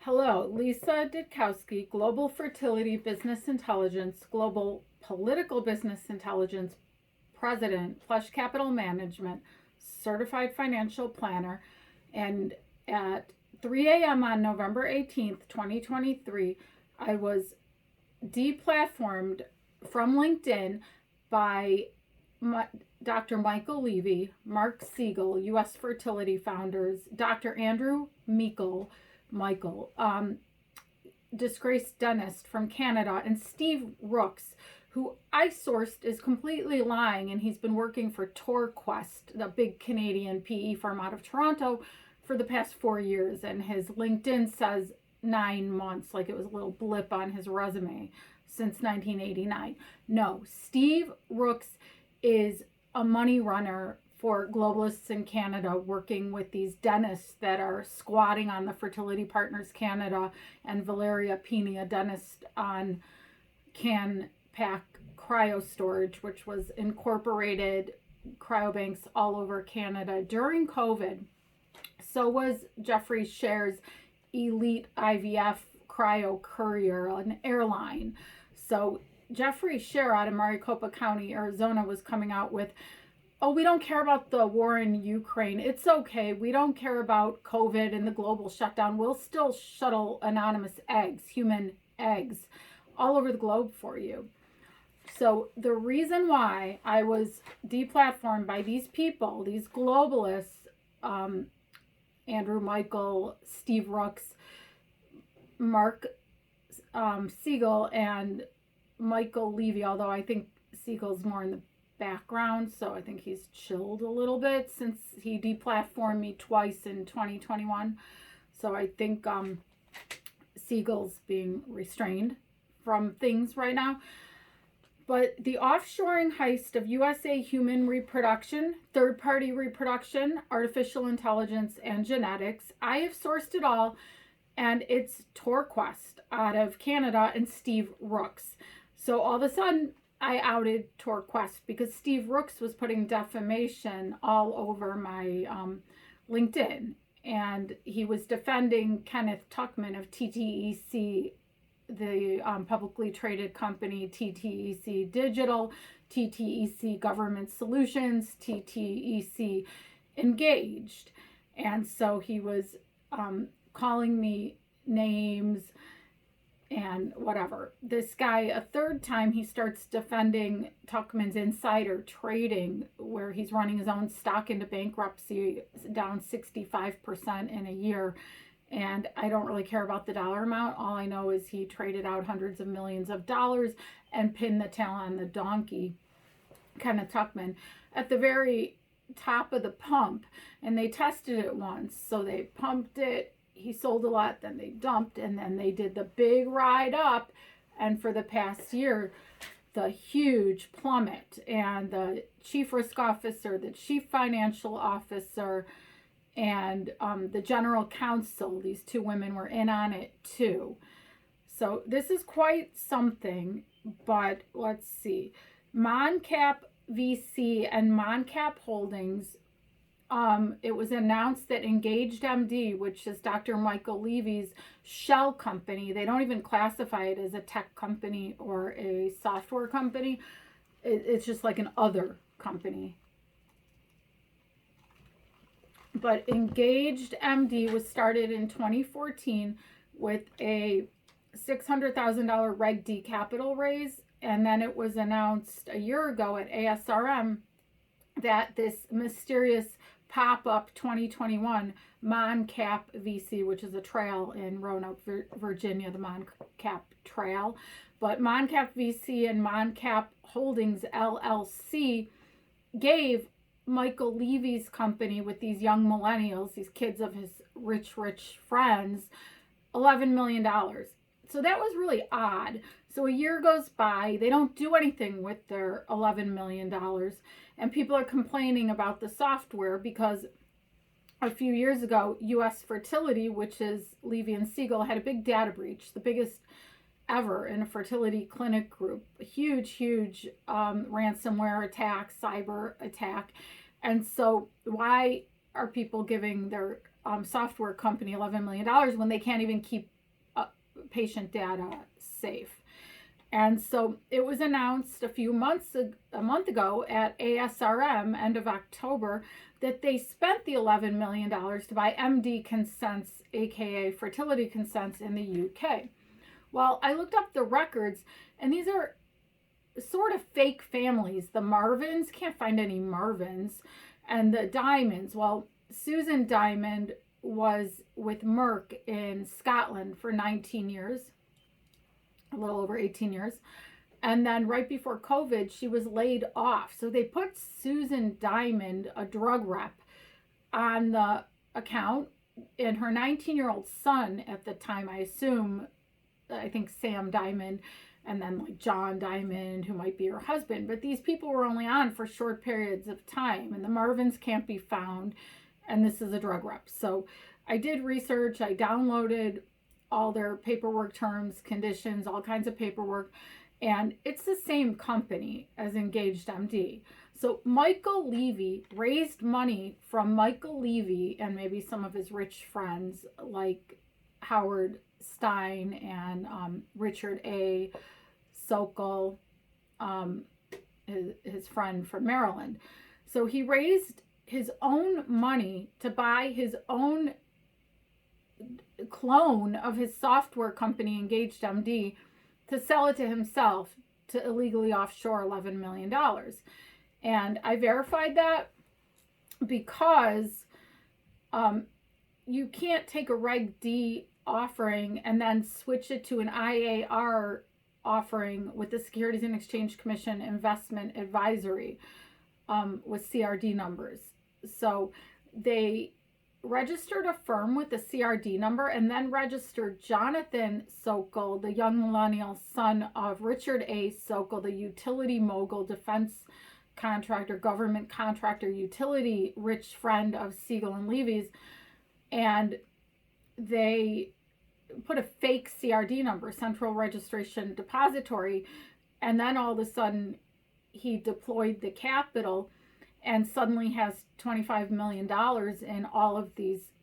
Hello, Lisa Ditkowsky, Global Fertility Business Intelligence, Global Political Business Intelligence President, Pllush Capital Management, Certified Financial Planner, and at 3 a.m. on November 18th, 2023, I was deplatformed from LinkedIn by Dr. Michael Levy, Mark Siegel, U.S. Fertility Founders, Dr. Andrew Michael, disgraced dentist from Canada, and Steve Rooks, who I sourced is completely lying, and he's been working for TORQUEST, the big Canadian PE firm out of Toronto, for the past 4 years, and his LinkedIn says 9 months, like it was a little blip on his resume, since 1989. No, Steve Rooks is a money runner for globalists in Canada, working with these dentists that are squatting on the Fertility Partners Canada and Valeria Pena, dentist on CanPack cryo storage, which was incorporated cryobanks all over Canada during COVID. So was Jeffrey Scher's Elite IVF Cryo Courier, an airline. So Jeffrey Scher out of Maricopa County, Arizona, was coming out with, oh, we don't care about the war in Ukraine. It's okay. We don't care about COVID and the global shutdown. We'll still shuttle anonymous eggs, human eggs, all over the globe for you. So the reason why I was deplatformed by these people, these globalists, Andrew Michael, Steve Rooks, Mark Siegel, and Michael Levy, although I think Siegel's more in the background, so I think he's chilled a little bit since he deplatformed me twice in 2021. So I think Siegel's being restrained from things right now. But the offshoring heist of USA human reproduction, third-party reproduction, artificial intelligence, and genetics, I have sourced it all, and it's TORQUEST out of Canada and Steve Rooks. So all of a sudden, I outed TORQUEST because Steve Rooks was putting defamation all over my LinkedIn. And he was defending Kenneth Tuchman of TTEC, the publicly traded company, TTEC Digital, TTEC Government Solutions, TTEC Engaged. And so he was calling me names and whatever. This guy, a third time, he starts defending Tuchman's insider trading, where he's running his own stock into bankruptcy, down 65% in a year. And I don't really care about the dollar amount. All I know is he traded out hundreds of millions of dollars and pinned the tail on the donkey, Kenneth Tuchman, at the very top of the pump. And they tested it once. So they pumped it. He sold a lot, then they dumped, and then they did the big ride up. And for the past year, the huge plummet. And the chief risk officer, the chief financial officer, and the general counsel, these two women were in on it too. So this is quite something, but let's see. MonCap VC and MonCap Holdings, it was announced that EngagedMD, which is Dr. Michael Levy's shell company, they don't even classify it as a tech company or a software company. It's just like an other company. But EngagedMD was started in 2014 with a $600,000 RegD capital raise. And then it was announced a year ago at ASRM that this mysterious pop-up 2021 MonCap VC, which is a trail in Roanoke, Virginia, the MonCap Trail. But MonCap VC and MonCap Holdings LLC gave Michael Levy's company, with these young millennials, these kids of his rich friends, $11 million. So that was really odd. So a year goes by, they don't do anything with their $11 million, and people are complaining about the software because a few years ago, US Fertility, which is Levy and Siegel, had a big data breach, the biggest ever in a fertility clinic group. A huge ransomware attack, cyber attack. And so why are people giving their software company $11 million when they can't even keep patient data safe. And so it was announced a month ago at ASRM, end of October, that they spent the $11 million to buy MD Consents, aka Fertility Consents, in the UK. Well, I looked up the records, and these are sort of fake families. The Marvins, can't find any Marvins, and the Diamonds. Well, Susan Diamond was with Merck in Scotland for 19 years, a little over 18 years. And then right before COVID, she was laid off. So they put Susan Diamond, a drug rep, on the account, and her 19-year-old son at the time, I think Sam Diamond, and then like John Diamond, who might be her husband. But these people were only on for short periods of time, and the Marvins can't be found, and this is a drug rep. So I did research. I downloaded all their paperwork, terms, conditions, all kinds of paperwork, and it's the same company as EngagedMD. So Michael Levy raised money from Michael Levy and maybe some of his rich friends like Howard Stein and Richard A. Sockol, his friend from Maryland. So he raised his own money to buy his own clone of his software company, EngagedMD, to sell it to himself to illegally offshore $11 million. And I verified that because you can't take a RegD offering and then switch it to an IAR offering with the Securities and Exchange Commission investment advisory with CRD numbers. So they registered a firm with the CRD number and then registered Jonathan Sockol, the young millennial son of Richard A. Sockol, the utility mogul, defense contractor, government contractor, utility rich friend of Siegel and Levy's. And they put a fake CRD number, Central Registration Depository, and then all of a sudden he deployed the capital and suddenly has $25 million in all of these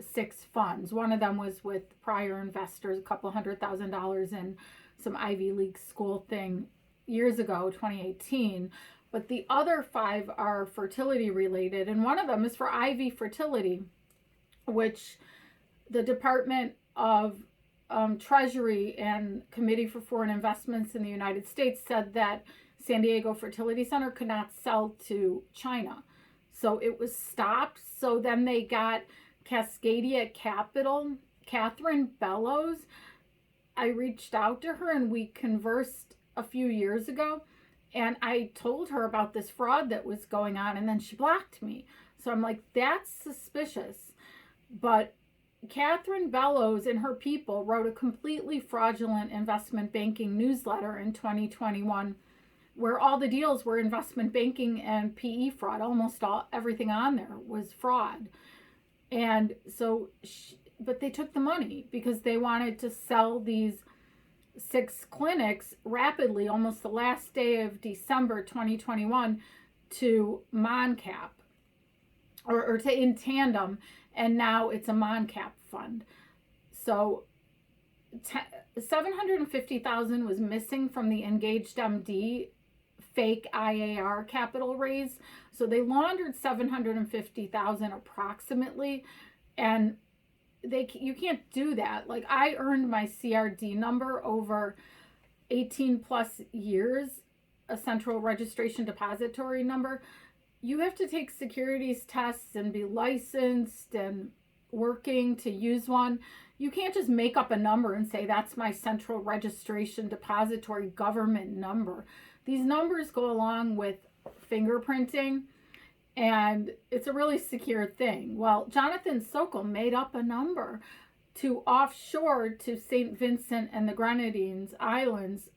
6 funds. One of them was with prior investors, a couple $100,000 in some Ivy League school thing years ago, 2018. But the other 5 are fertility related. And one of them is for Ivy Fertility, which the Department of Treasury and Committee for Foreign Investments in the United States said that San Diego Fertility Center could not sell to China. So it was stopped. So then they got Cascadia Capital, Catherine Bellows. I reached out to her and we conversed a few years ago. And I told her about this fraud that was going on, and then she blocked me. So I'm like, that's suspicious. But Catherine Bellows and her people wrote a completely fraudulent investment banking newsletter in 2021 where all the deals were investment banking and PE fraud. Almost everything on there was fraud. And so, but they took the money because they wanted to sell these 6 clinics rapidly, almost the last day of December 2021, to MonCap or to in tandem, and now it's a MonCap fund. So $750,000 was missing from the EngagedMD fake IAR capital raise. So they laundered $750,000 approximately, and you can't do that. Like, I earned my CRD number over 18 plus years, a Central Registration Depository number. You have to take securities tests and be licensed and working to use one. You can't just make up a number and say that's my Central Registration Depository government number. These numbers go along with fingerprinting, and it's a really secure thing. Well, Jonathan Sockol made up a number to offshore to St. Vincent and the Grenadines Islands,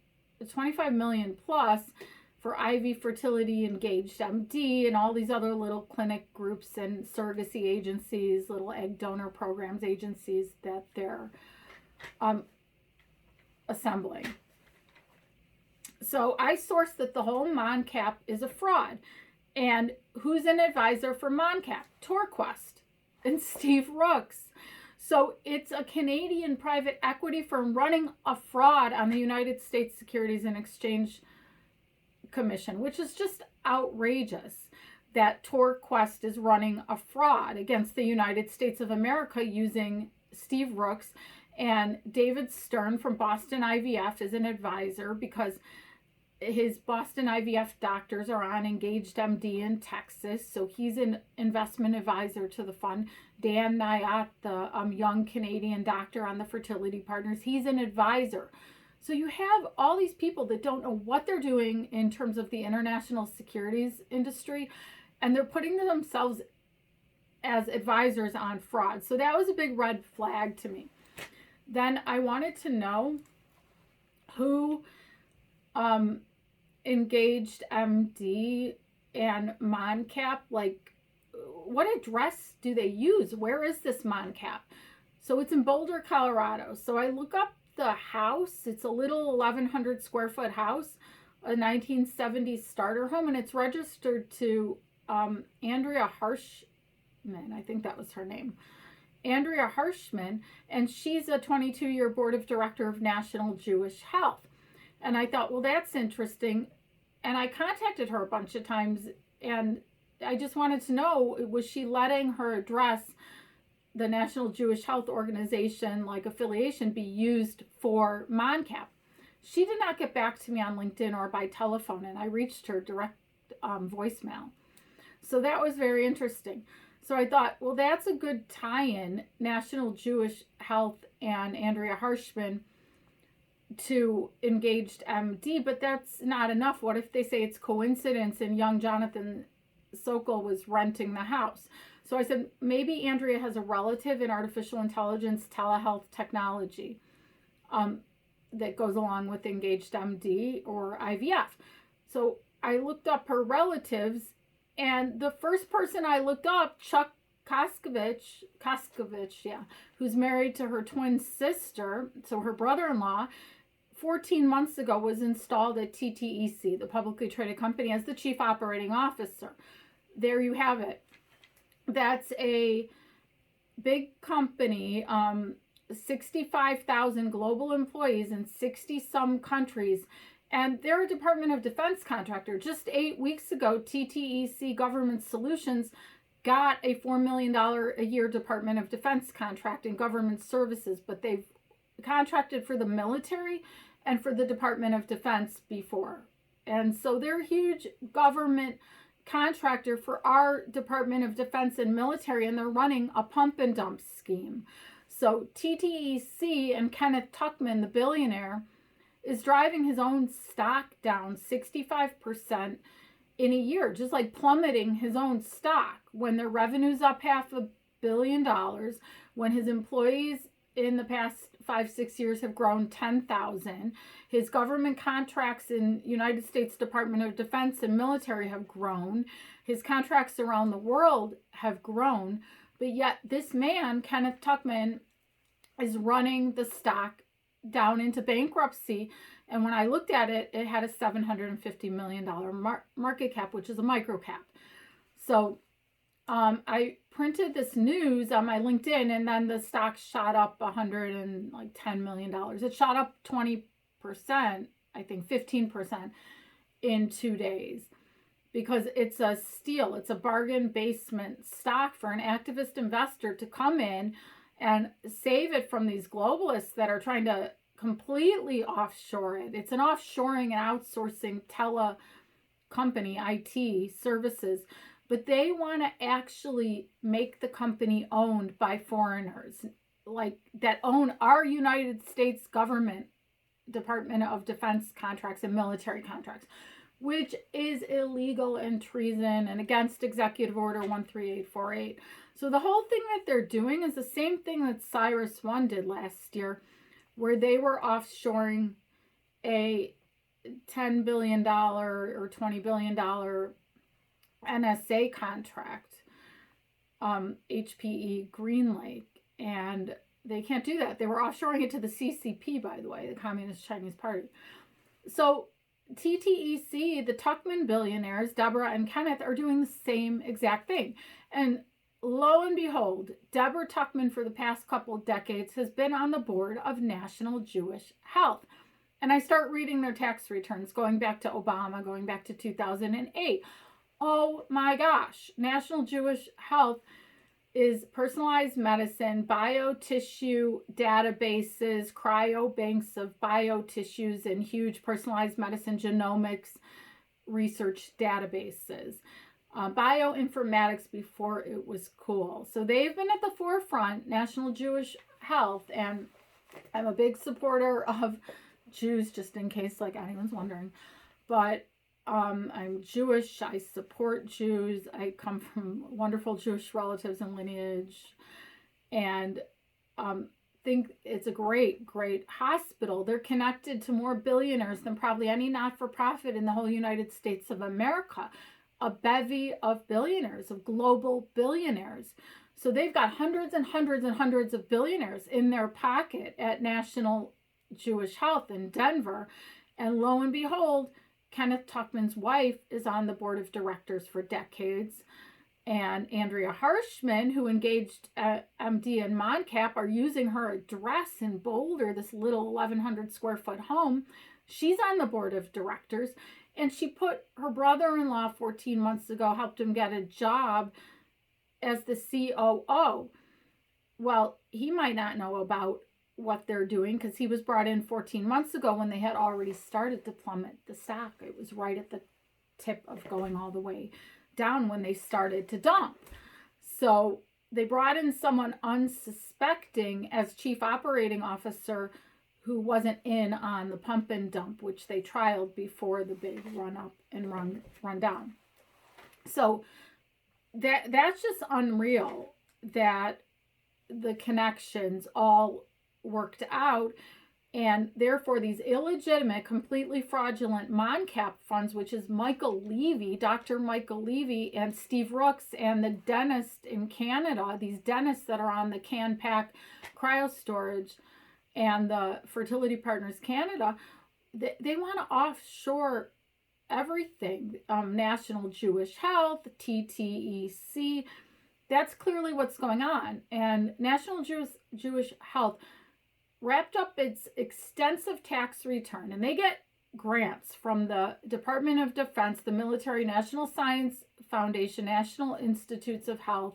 25 million plus for Ivy Fertility, EngagedMD, and all these other little clinic groups and surrogacy agencies, little egg donor programs agencies that they're assembling. So I sourced that the whole MonCap is a fraud. And who's an advisor for MonCap? TORQUEST and Steve Rooks. So it's a Canadian private equity firm running a fraud on the United States Securities and Exchange Commission, which is just outrageous that TORQUEST is running a fraud against the United States of America using Steve Rooks and David Stern from Boston IVF as an advisor, because his Boston IVF doctors are on EngagedMD in Texas, so he's an investment advisor to the fund. Dan Nyat, the young Canadian doctor on the Fertility Partners, he's an advisor. So you have all these people that don't know what they're doing in terms of the international securities industry, and they're putting themselves as advisors on fraud. So that was a big red flag to me. Then I wanted to know who EngagedMD and MonCap, like, what address do they use? Where is this MonCap? So it's in Boulder, Colorado. So I look up the house. It's a little 1,100 square foot house, a 1970s starter home, and it's registered to Andrea Harshman. I think that was her name. Andrea Harshman, and she's a 22-year board of director of National Jewish Health. And I thought, well, that's interesting. And I contacted her a bunch of times, and I just wanted to know, was she letting her address, the National Jewish Health Organization, like affiliation, be used for MonCap? She did not get back to me on LinkedIn or by telephone, and I reached her direct voicemail. So that was very interesting. So I thought, well, that's a good tie-in, National Jewish Health and Andrea Harshman to EngagedMD, but that's not enough. What if they say it's coincidence and young Jonathan Sockol was renting the house? So I said, maybe Andrea has a relative in artificial intelligence telehealth technology that goes along with EngagedMD or IVF. So I looked up her relatives, and the first person I looked up, Chuck Koskovich, who's married to her twin sister, so her brother-in-law, 14 months ago was installed at TTEC, the publicly traded company, as the chief operating officer. There you have it. That's a big company, 65,000 global employees in 60-some countries, and they're a Department of Defense contractor. Just 8 weeks ago, TTEC Government Solutions got a $4 million a year Department of Defense contract in government services, but they've contracted for the military and for the Department of Defense before. And so they're a huge government contractor for our Department of Defense and military, and they're running a pump and dump scheme. So TTEC and Kenneth Tuchman, the billionaire, is driving his own stock down 65% in a year, just like plummeting his own stock when their revenue's up $500 million, when his employees in the past 5-6 years have grown 10,000. His government contracts in United States Department of Defense and military have grown. His contracts around the world have grown. But yet this man, Kenneth Tuchman, is running the stock down into bankruptcy. And when I looked at it, it had a $750 million market cap, which is a micro cap. So I printed this news on my LinkedIn, and then the stock shot up $110 million. It shot up 20%, I think 15% in 2 days, because it's a steal. It's a bargain basement stock for an activist investor to come in and save it from these globalists that are trying to completely offshore it. It's an offshoring and outsourcing tele company, IT services, but they want to actually make the company owned by foreigners, like that own our United States government Department of Defense contracts and military contracts, which is illegal and treason and against Executive Order 13848. So the whole thing that they're doing is the same thing that Cyrus One did last year, where they were offshoring a $10 billion or $20 billion NSA contract, HPE Green Lake, and they can't do that. They were offshoring it to the CCP, by the way, the Communist Chinese Party. So TTEC, the Tuchman billionaires, Deborah and Kenneth, are doing the same exact thing. And lo and behold, Deborah Tuchman for the past couple of decades has been on the board of National Jewish Health. And I start reading their tax returns going back to Obama, going back to 2008. Oh my gosh, National Jewish Health is personalized medicine, biotissue databases, cryobanks of biotissues, and huge personalized medicine genomics research databases. Bioinformatics before it was cool. So they've been at the forefront, National Jewish Health, and I'm a big supporter of Jews, just in case like anyone's wondering. But I'm Jewish. I support Jews. I come from wonderful Jewish relatives and lineage, and think it's a great, great hospital. They're connected to more billionaires than probably any not-for-profit in the whole United States of America. A bevy of billionaires, of global billionaires. So they've got hundreds and hundreds and hundreds of billionaires in their pocket at National Jewish Health in Denver. And lo and behold, Kenneth Tuchman's wife is on the board of directors for decades. And Andrea Harshman, who engaged MD and MonCap, are using her address in Boulder, this little 1,100 square foot home. She's on the board of directors. And she put her brother-in-law 14 months ago, helped him get a job as the COO. Well, he might not know about what they're doing because he was brought in 14 months ago when they had already started to plummet the stock. It was right at the tip of going all the way down when they started to dump. So they brought in someone unsuspecting as chief operating officer who wasn't in on the pump and dump, which they trialed before the big run up and run down. So that's just unreal that the connections all worked out, and therefore these illegitimate, completely fraudulent MonCap funds, which is Michael Levy, Dr. Michael Levy, and Steve Rooks, and the dentist in Canada, these dentists that are on the CanPack cryo storage, and the Fertility Partners Canada, they want to offshore everything. National Jewish Health, TTEC, that's clearly what's going on. And National Jewish Health wrapped up its extensive tax return, and they get grants from the Department of Defense, the Military National Science Foundation, National Institutes of Health.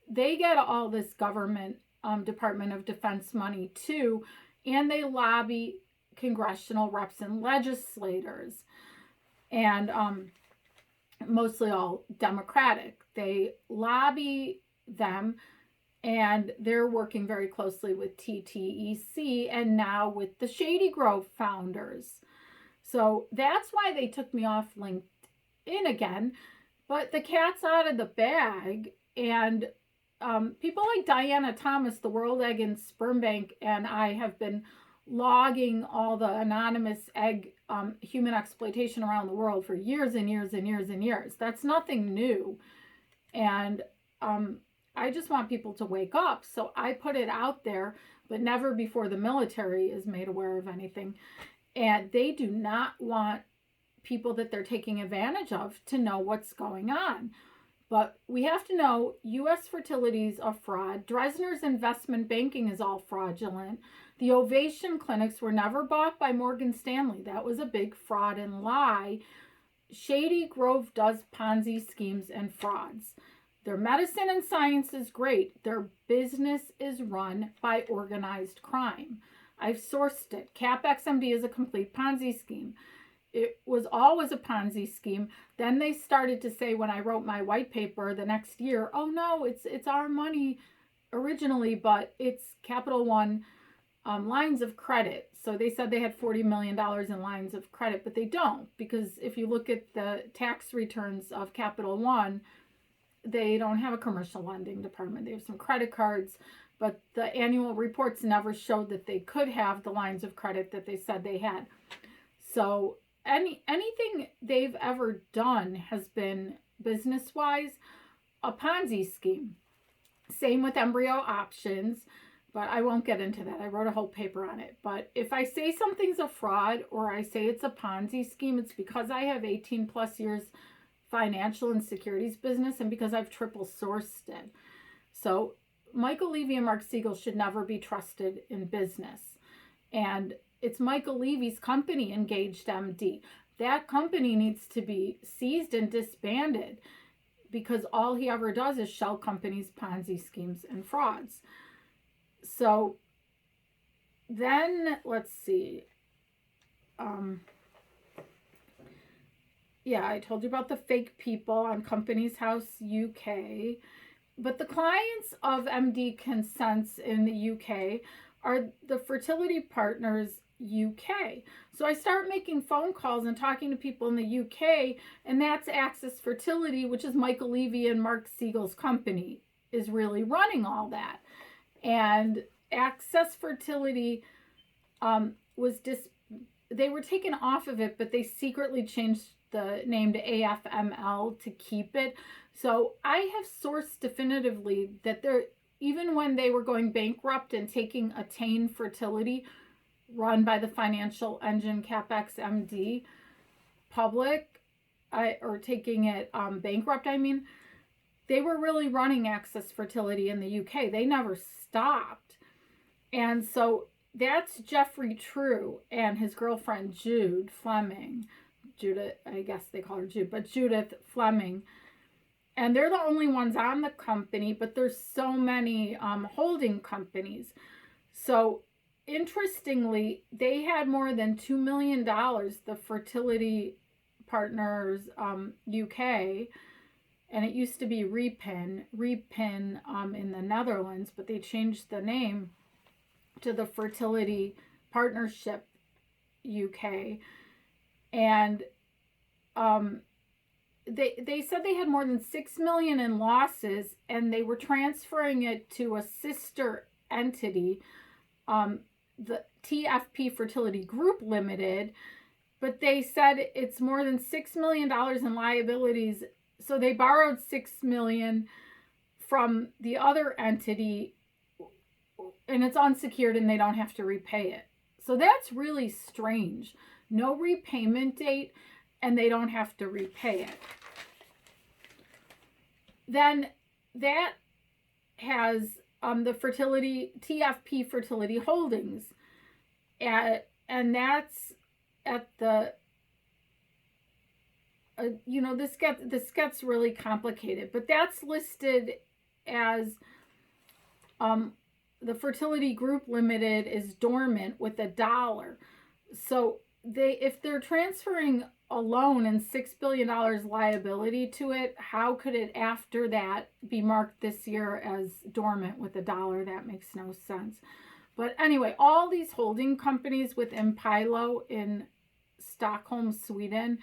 They get all this government Department of Defense money too, and they lobby congressional reps and legislators, and mostly all Democratic. They lobby them, and they're working very closely with TTEC and now with the Shady Grove founders. So that's why they took me off LinkedIn again, but the cat's out of the bag, and people like Diana Thomas, the World Egg and Sperm Bank, and I have been logging all the anonymous egg human exploitation around the world for years and years and years and years. That's nothing new. And I just want people to wake up. So I put it out there, but never before the military is made aware of anything. And they do not want people that they're taking advantage of to know what's going on. But we have to know U.S. fertility is a fraud. Dresner's investment banking is all fraudulent. The Ovation clinics were never bought by Morgan Stanley. That was a big fraud and lie. Shady Grove does Ponzi schemes and frauds. Their medicine and science is great. Their business is run by organized crime. I've sourced it. CapXMD is a complete Ponzi scheme. It was always a Ponzi scheme. Then they started to say, when I wrote my white paper the next year, oh no, it's our money originally, but it's Capital One lines of credit. So they said they had $40 million in lines of credit, but they don't, because if you look at the tax returns of Capital One, they don't have a commercial lending department. They have some credit cards, but the annual reports never showed that they could have the lines of credit that they said they had. So anything they've ever done has been business-wise a Ponzi scheme. Same with embryo options, but I won't get into that. I wrote a whole paper on it. But if I say something's a fraud or I say it's a Ponzi scheme, it's because I have 18 plus years financial and securities business, and because I've triple sourced it. So Michael Levy and Mark Siegel should never be trusted in business. And it's Michael Levy's company, EngagedMD. That company needs to be seized and disbanded, because all he ever does is shell companies, Ponzi schemes, and frauds. So then, let's see. Yeah, I told you about the fake people on Companies House UK. But the clients of MD Consents in the UK are the Fertility Partners UK. So I start making phone calls and talking to people in the UK, and that's Access Fertility, which is Michael Levy and Mark Siegel's company, is really running all that. And Access Fertility they were taken off of it, but they secretly changed the name to AFML to keep it. So I have sourced definitively that even when they were going bankrupt and taking Attain Fertility, run by the financial engine CapXMD, public, or taking it bankrupt, they were really running Access Fertility in the UK. They never stopped. And so that's Jeffrey True and his girlfriend Jude Fleming. Judith, I guess they call her Jude, but Judith Fleming. And they're the only ones on the company, but there's so many holding companies. So interestingly, they had more than $2 million, the Fertility Partners UK, and it used to be Repin in the Netherlands, but they changed the name to the Fertility Partnership UK. And they said they had more than $6 million in losses, and they were transferring it to a sister entity, the TFP Fertility Group Limited, but they said it's more than $6 million in liabilities. So they borrowed $6 million from the other entity, and it's unsecured, and they don't have to repay it. So that's really strange. No repayment date, and they don't have to repay it. Then that has the TFP Fertility Holdings, and that's at the this gets really complicated, but that's listed as the Fertility Group Limited is dormant with $1. So if they're transferring a loan and $6 billion liability to it, how could it after that be marked this year as dormant with $1? That makes no sense. But anyway, all these holding companies with IMPILO in Stockholm, Sweden,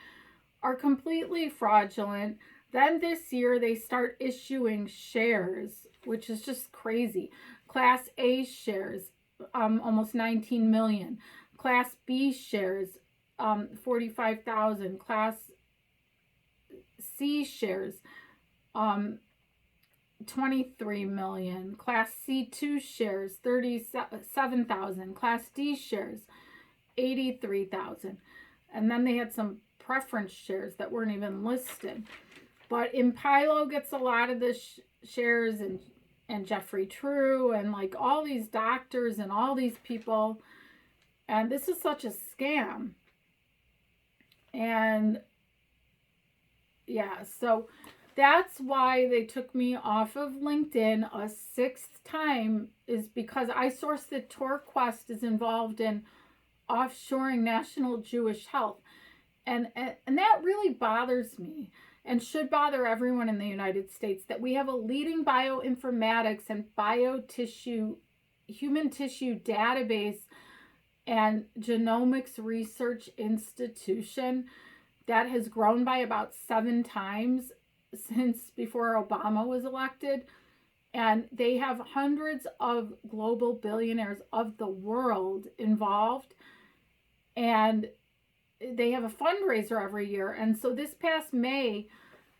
are completely fraudulent. Then this year they start issuing shares, which is just crazy. Class A shares, almost 19 million. Class B shares, 45,000. Class C shares, 23 million. Class C2 shares, 37,000. Class D shares, 83,000. And then they had some preference shares that weren't even listed. But IMPILO gets a lot of the shares, and Jeffrey True, and like all these doctors and all these people. And this is such a scam. And yeah, so that's why they took me off of LinkedIn a sixth time, is because I sourced that TORQUEST is involved in offshoring National Jewish Health. And that really bothers me, and should bother everyone in the United States, that we have a leading bioinformatics and human tissue database and genomics research institution that has grown by about 7 times since before Obama was elected. And they have hundreds of global billionaires of the world involved. And they have a fundraiser every year. And so this past May,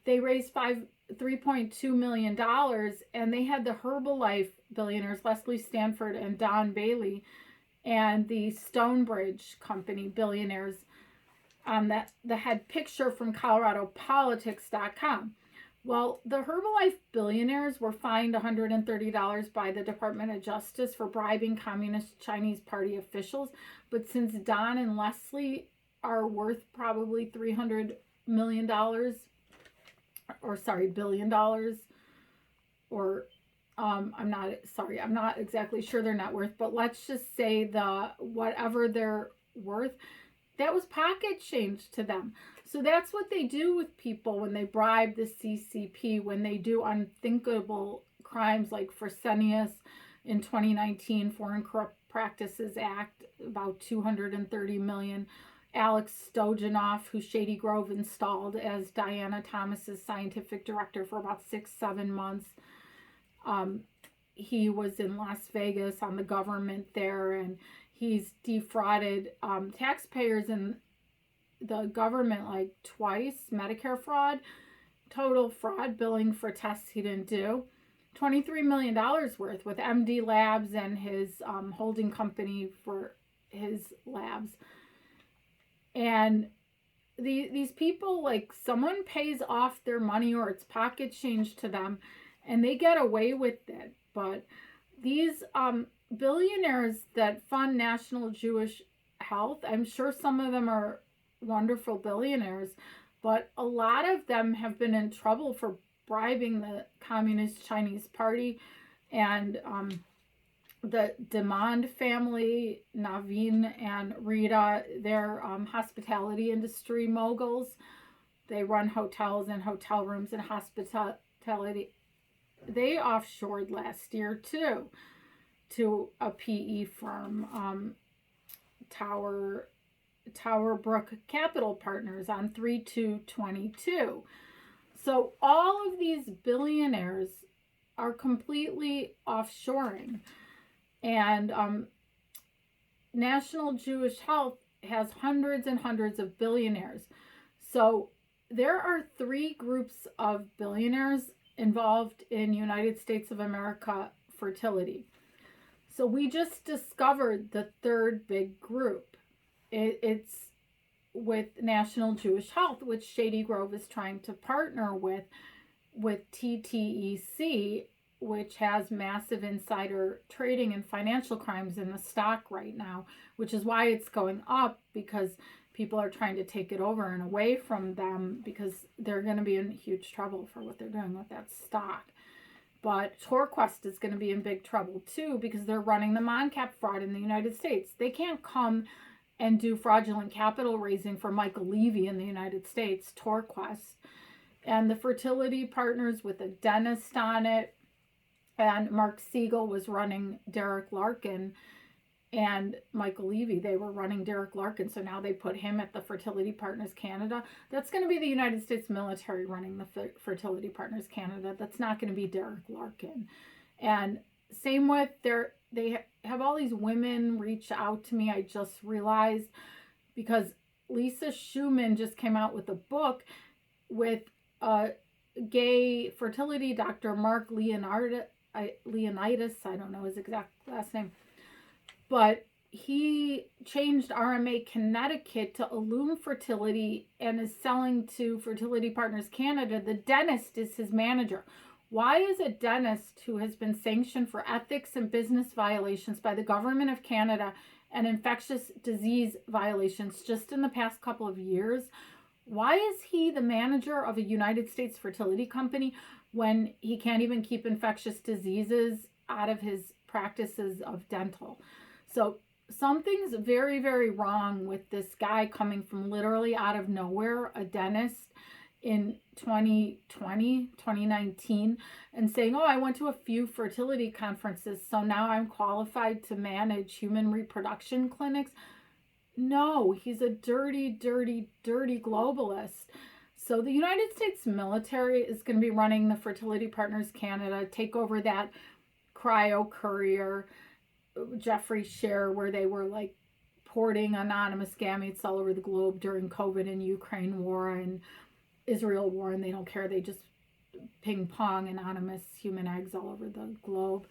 they raised $3.2 million, and they had the Herbalife billionaires, Leslie Stanford and Don Bailey, and the Stonebridge Company billionaires on the head picture from ColoradoPolitics.com. Well, the Herbalife billionaires were fined $130 by the Department of Justice for bribing Communist Chinese Party officials. But since Don and Leslie are worth probably $300 million, $1 billion, or I'm not exactly sure their net worth, but let's just say whatever they're worth, that was pocket change to them. So that's what they do with people when they bribe the CCP, when they do unthinkable crimes like Fresenius in 2019, Foreign Corrupt Practices Act, about $230 million. Alex Stojanoff, who Shady Grove installed as Diana Thomas's scientific director for about 6-7 months. He was in Las Vegas on the government there, and he's defrauded taxpayers and the government like twice. Medicare fraud, total fraud billing for tests he didn't do, $23 million worth with MD Labs and his holding company for his labs. And these people, like, someone pays off their money or it's pocket change to them and they get away with it. But these billionaires that fund National Jewish Health, I'm sure some of them are wonderful billionaires, but a lot of them have been in trouble for bribing the Communist Chinese Party. And the Demand family, Naveen and Rita, they're hospitality industry moguls. They run hotels and hotel rooms and hospitality. They offshored last year too to a PE firm, Tower Brook Capital Partners on 3/2/22. So all of these billionaires are completely offshoring. And National Jewish Health has hundreds and hundreds of billionaires. So there are 3 groups of billionaires involved in United States of America fertility. So we just discovered the 3rd big group. It's with National Jewish Health, which Shady Grove is trying to partner with TTEC, which has massive insider trading and financial crimes in the stock right now, which is why it's going up, because people are trying to take it over and away from them because they're going to be in huge trouble for what they're doing with that stock. But TORQUEST is going to be in big trouble too because they're running the MonCap fraud in the United States. They can't come and do fraudulent capital raising for Michael Levy in the United States, TORQUEST. And the Fertility Partners with a dentist on it, and Mark Siegel was running Derek Larkin, and Michael Levy, they were running Derek Larkin. So now they put him at the Fertility Partners Canada. That's going to be the United States military running the Fertility Partners Canada. That's not going to be Derek Larkin. And same with they have all these women reach out to me. I just realized because Lisa Schumann just came out with a book with gay fertility doctor Mark Leonidas. I don't know his exact last name, but he changed RMA Connecticut to Illume Fertility and is selling to Fertility Partners Canada. The dentist is his manager. Why is a dentist who has been sanctioned for ethics and business violations by the government of Canada and infectious disease violations just in the past couple of years, why is he the manager of a United States fertility company when he can't even keep infectious diseases out of his practices of dental? So something's very, very wrong with this guy coming from literally out of nowhere, a dentist in 2019, and saying, oh, I went to a few fertility conferences, so now I'm qualified to manage human reproduction clinics. No, he's a dirty, dirty, dirty globalist. So the United States military is going to be running the Fertility Partners Canada, take over that cryo courier, Jeffrey Share, where they were like porting anonymous gametes all over the globe during COVID and Ukraine war and Israel war, and they don't care. They just ping pong anonymous human eggs all over the globe.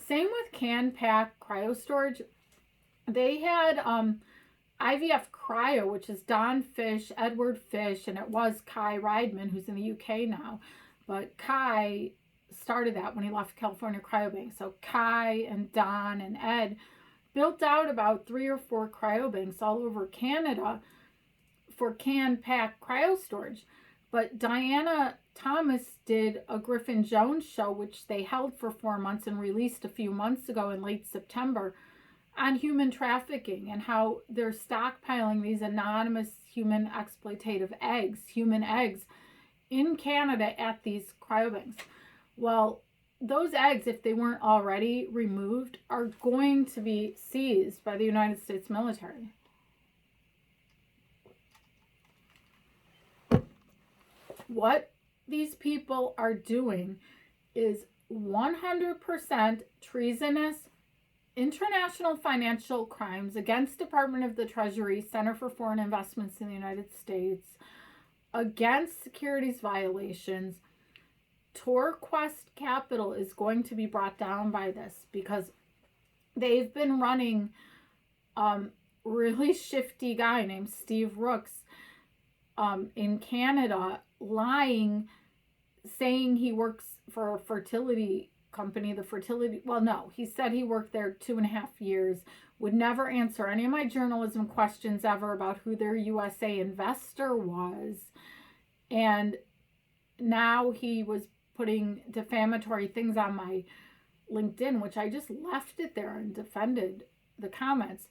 Same with CanPack cryo storage. They had IVF Cryo, which is Don Fish, Edward Fish, and it was Kai Reidman, who's in the UK now. But Kai started that when he left California Cryobank. So Kai and Don and Ed built out about 3 or 4 cryobanks all over Canada for can-pack cryo storage. But Diana Thomas did a Griffin Jones show, which they held for 4 months and released a few months ago in late September, on human trafficking and how they're stockpiling these anonymous human exploitative eggs, human eggs, in Canada at these cryobanks. Well, those eggs, if they weren't already removed, are going to be seized by the United States military. What these people are doing is 100% treasonous international financial crimes against Department of the Treasury, Center for Foreign Investments in the United States, against securities violations. TORQUEST Capital is going to be brought down by this because they've been running really shifty guy named Steve Rooks in Canada, lying, saying he works for a fertility company, he said he worked there 2.5 years, would never answer any of my journalism questions ever about who their USA investor was. And now he was putting defamatory things on my LinkedIn, which I just left it there and defended the comments.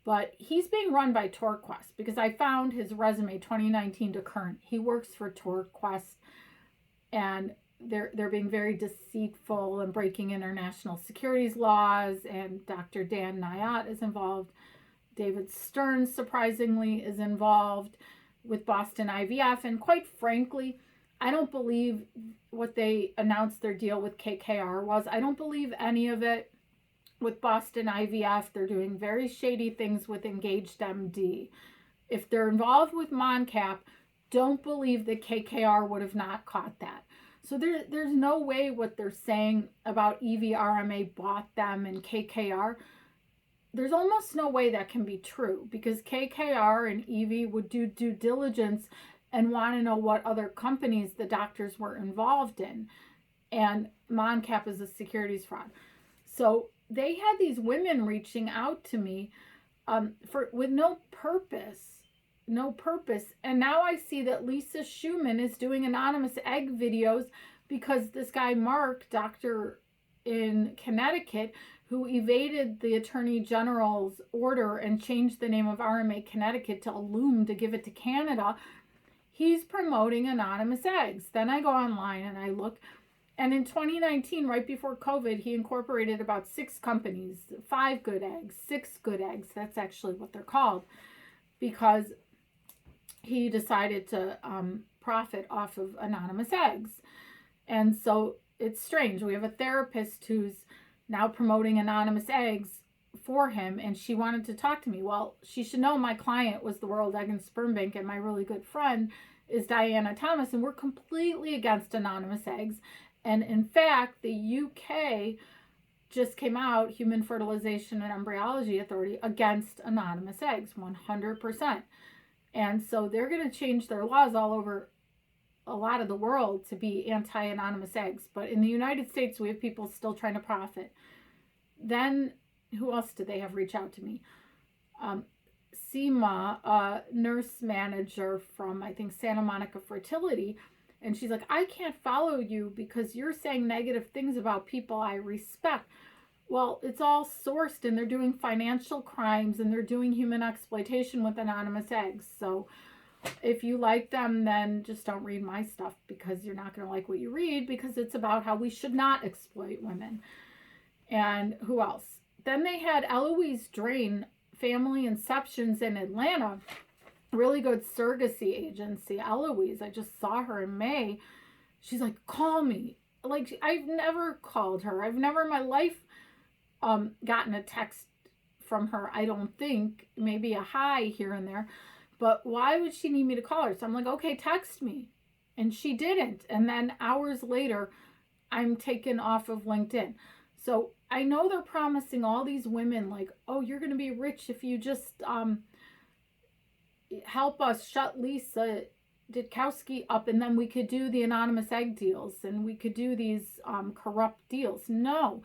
But he's being run by TORQUEST because I found his resume 2019 to current. He works for TORQUEST, and they're being very deceitful and breaking international securities laws, and Dr. Dan Nayat is involved. David Stern, surprisingly, is involved with Boston IVF, and quite frankly, I don't believe what they announced their deal with KKR was. I don't believe any of it with Boston IVF. They're doing very shady things with EngagedMD. If they're involved with MonCap, don't believe that KKR would have not caught that. So there's no way what they're saying about EVRMA bought them and KKR. There's almost no way that can be true because KKR and EV would do due diligence and want to know what other companies the doctors were involved in. And MonCap is a securities fraud. So they had these women reaching out to me with no purpose. And now I see that Lisa Schumann is doing anonymous egg videos because this guy, Mark, doctor in Connecticut, who evaded the Attorney General's order and changed the name of RMA Connecticut to Illume to give it to Canada, he's promoting anonymous eggs. Then I go online and I look, and in 2019, right before COVID, he incorporated about 6 companies, 5 good eggs, 6 good eggs. That's actually what they're called, because he decided to profit off of anonymous eggs. And so it's strange. We have a therapist who's now promoting anonymous eggs for him, and she wanted to talk to me. Well, she should know my client was the World Egg and Sperm Bank, and my really good friend is Diana Thomas, and we're completely against anonymous eggs. And in fact, the UK just came out, Human Fertilization and Embryology Authority, against anonymous eggs, 100%. And so they're going to change their laws all over a lot of the world to be anti-anonymous eggs. But in the United States, we have people still trying to profit. Then, who else did they have reach out to me? Seema, a nurse manager from, I think, Santa Monica Fertility. And she's like, I can't follow you because you're saying negative things about people I respect. Well, it's all sourced, and they're doing financial crimes, and they're doing human exploitation with anonymous eggs. So if you like them, then just don't read my stuff, because you're not going to like what you read, because it's about how we should not exploit women. And who else? Then they had Eloise Drain, Family Inceptions in Atlanta, really good surrogacy agency. Eloise, I just saw her in May. She's like, call me. Like, I've never called her. I've never in my life gotten a text from her. I don't think. Maybe a hi here and there. But why would she need me to call her? So I'm like, okay, text me. And she didn't. And then hours later, I'm taken off of LinkedIn. So I know they're promising all these women, like, oh, you're going to be rich if you just help us shut Lisa Ditkowsky up, and then we could do the anonymous egg deals and we could do these corrupt deals. No,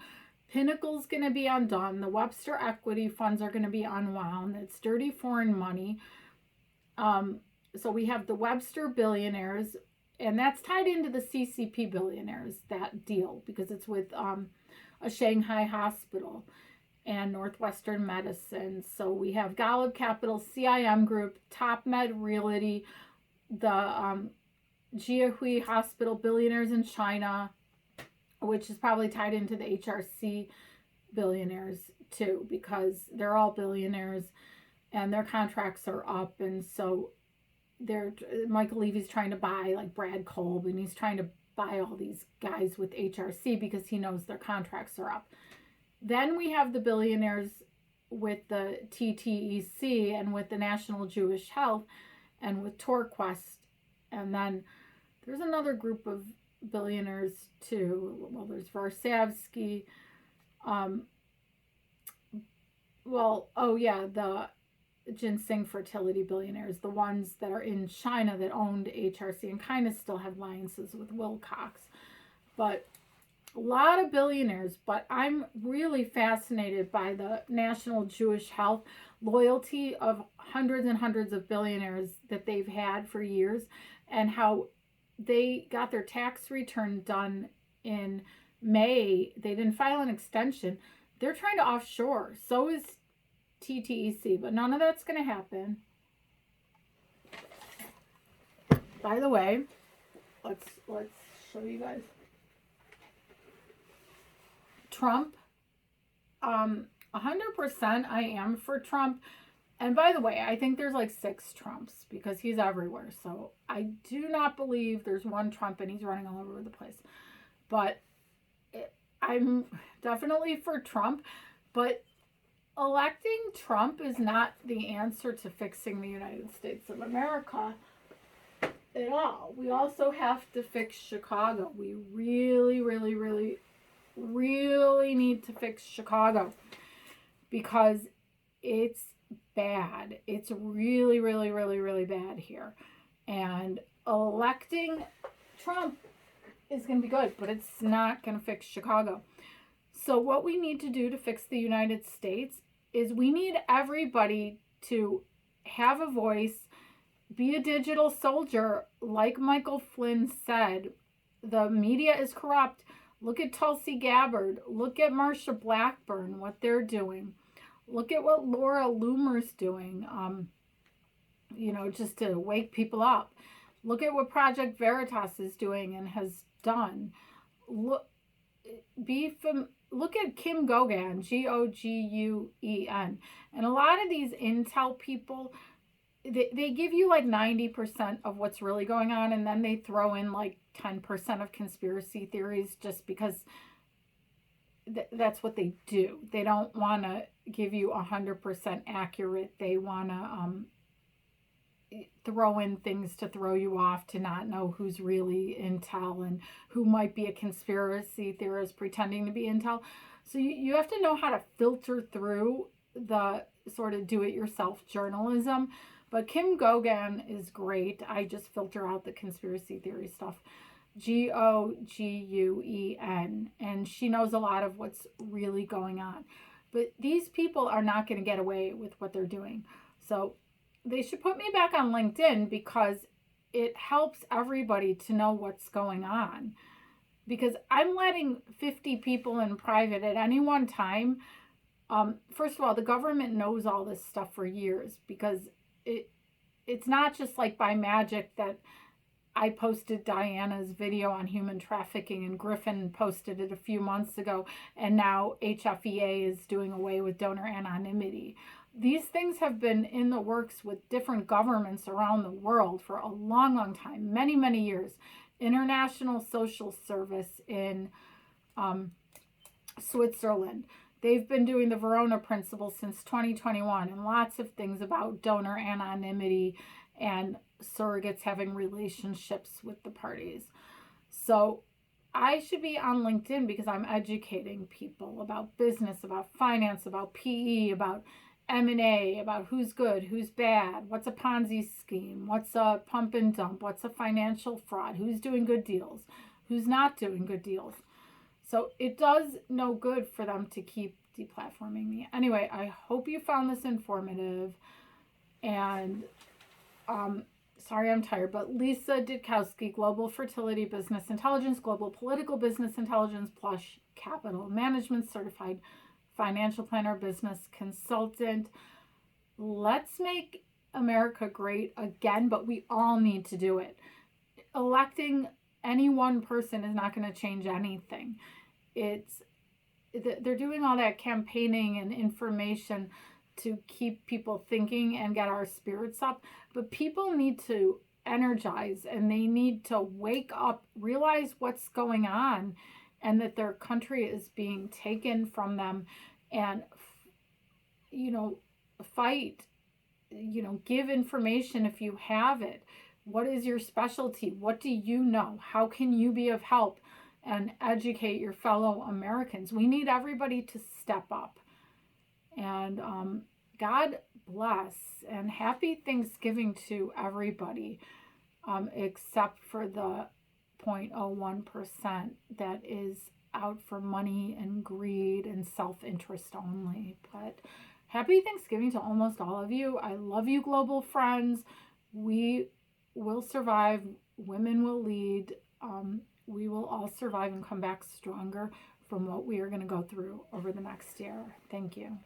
Pinnacle's going to be undone. The Webster equity funds are going to be unwound. It's dirty foreign money. So we have the Webster billionaires, and that's tied into the CCP billionaires, that deal, because it's with a Shanghai hospital and Northwestern Medicine. So we have Golub Capital, CIM Group, TopMed Realty, the Jiahui Hospital billionaires in China, which is probably tied into the HRC billionaires too, because they're all billionaires and their contracts are up. And so Michael Levy's trying to buy like Brad Kolb, and he's trying to buy all these guys with HRC because he knows their contracts are up. Then we have the billionaires with the TTEC and with the National Jewish Health and with TORQUEST. And then there's another group of billionaires too. Well, there's Varsavsky. The ginseng fertility billionaires, the ones that are in China that owned HRC and kind of still have alliances with Wilcox. But a lot of billionaires, but I'm really fascinated by the National Jewish Health loyalty of hundreds and hundreds of billionaires that they've had for years, and how they got their tax return done in May. They didn't file an extension. They're trying to offshore. So is TTEC, but none of that's going to happen. By the way, let's show you guys. Trump, 100% I am for Trump. And by the way, I think there's like 6 Trumps because he's everywhere. So I do not believe there's one Trump and he's running all over the place. But I'm definitely for Trump. But electing Trump is not the answer to fixing the United States of America at all. We also have to fix Chicago. We really, really, really, really need to fix Chicago because it's bad. It's really, really, really, really bad here. And electing Trump is going to be good, but it's not going to fix Chicago. So what we need to do to fix the United States is we need everybody to have a voice, be a digital soldier. Like Michael Flynn said, the media is corrupt. Look at Tulsi Gabbard. Look at Marsha Blackburn, what they're doing. Look at what Laura Loomer's doing, just to wake people up. Look at what Project Veritas is doing and has done. Look at Kim Gogan, Gogun. And a lot of these intel people, they give you like 90% of what's really going on, and then they throw in like 10% of conspiracy theories just because that's what they do. They don't want to give you 100% accurate. They want to throw in things to throw you off, to not know who's really intel and who might be a conspiracy theorist pretending to be intel. So you have to know how to filter through the sort of do-it-yourself journalism. But Kim Gogan is great. I just filter out the conspiracy theory stuff. Gogun. And she knows a lot of what's really going on. But these people are not going to get away with what they're doing. So they should put me back on LinkedIn because it helps everybody to know what's going on. Because I'm letting 50 people in private at any one time. First of all, the government knows all this stuff for years because it's not just like by magic that I posted Diana's video on human trafficking and Griffin posted it a few months ago, and now HFEA is doing away with donor anonymity. These things have been in the works with different governments around the world for a long, long time, many, many years. International Social Service in Switzerland. They've been doing the Verona Principle since 2021, and lots of things about donor anonymity and surrogates having relationships with the parties. So I should be on LinkedIn because I'm educating people about business, about finance, about PE, about M&A about who's good, who's bad, what's a Ponzi scheme, what's a pump and dump, what's a financial fraud, who's doing good deals, who's not doing good deals. So it does no good for them to keep deplatforming me. Anyway, I hope you found this informative. And sorry I'm tired, but Lisa Ditkowsky, Global Fertility Business Intelligence, Global Political Business Intelligence, Pllush Capital Management Certified Financial Planner, Business Consultant. Let's make America great again, but we all need to do it. Electing any one person is not going to change anything. They're doing all that campaigning and information to keep people thinking and get our spirits up, but people need to energize and they need to wake up, realize what's going on, and that their country is being taken from them, and fight, give information if you have it. What is your specialty? What do you know? How can you be of help and educate your fellow Americans? We need everybody to step up. And God bless and happy Thanksgiving to everybody, except for the 0.01% that is out for money and greed and self-interest only. But happy Thanksgiving to almost all of you. I love you, global friends. We will survive. Women will lead. We will all survive and come back stronger from what we are going to go through over the next year. Thank you.